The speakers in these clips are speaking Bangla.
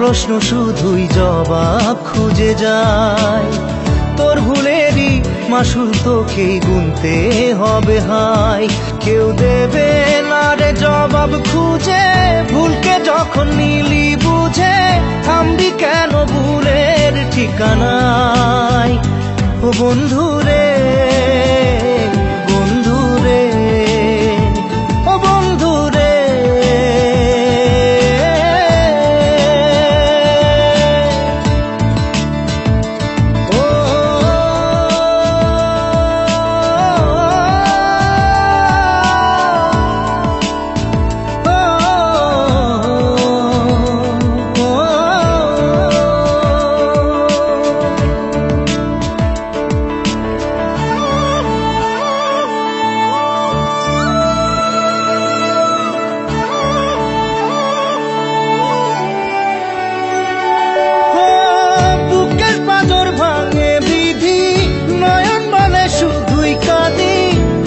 প্রশ্ন শুধুই জবাব খুঁজে যায়। তোর ভুলেরই মাসুল তোকেই গুনতে হবে হায়। কেউ দেবে না রে জবাব খুঁজে, ভুলকে যখন নিলি বুঝে থামবি কেন ভুলের ঠিকানায়। ও বন্ধু রে, বন্ধু রে, ও বন্ধু রে।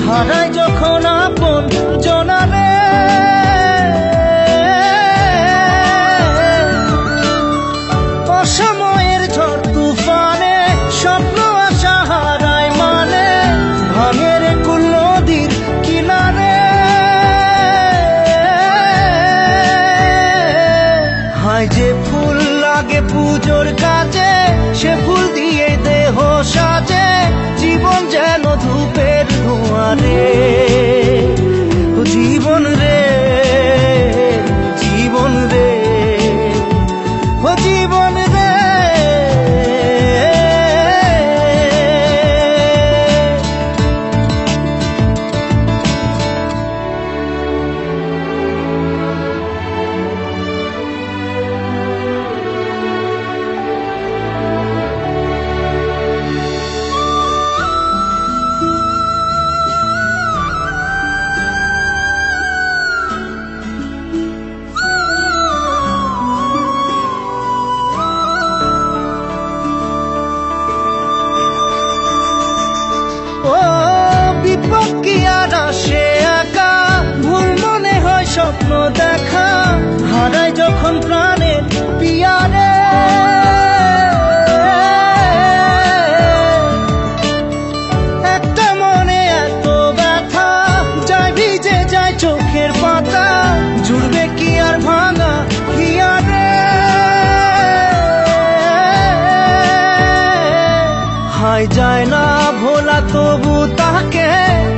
হারাই যখন আপন জনারে, অসময়ের ঝড় তুফানে স্বপ্ন আশা হারায় মানে, ভাঙের কুল নদীর কিনারে। হায় যে ফুল লাগে পুজোর কাজে, সে ফুল দিয়ে দেহ সাজে, জীবন যেন ধূপের ধোঁয়ারে। জীবন রে, জীবন রে, ও জীবন রে। বিপদ কি আর আসে একা, ভুল মনে হয় স্বপ্ন দেখা, হারাই যখন প্রাণের পিয়ারে। একটা মনে এত ব্যথা, যায় ভিজে যায় চোখের পাতা, জুড়বে কি আর ভাঙা হিয়ারে। হায় যায় না ভোলা তবু তাকে,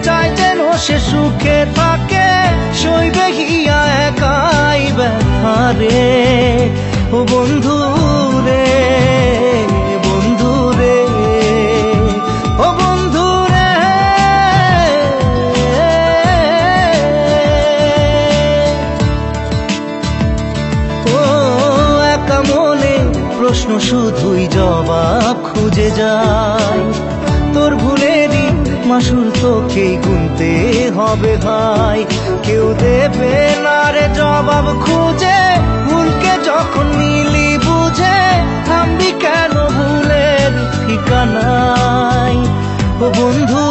চাই যেন সে সুখে থাকে, সইবে হিয়া একাই ব্যথারে। ও বন্ধু রে, বন্ধু রে, ও বন্ধু রে। ও একা মনে প্রশ্ন শুধুই জবাব খুঁজে যায়। তোর ভুলেরই মাসুল তোকেই গুনতে হবে ভাই। কেউ দেবে না রে জবাব খুঁজে, ভুলকে যখন নিলি বুঝে থামবি কেন ভুলের ঠিকানায়। ও বন্ধু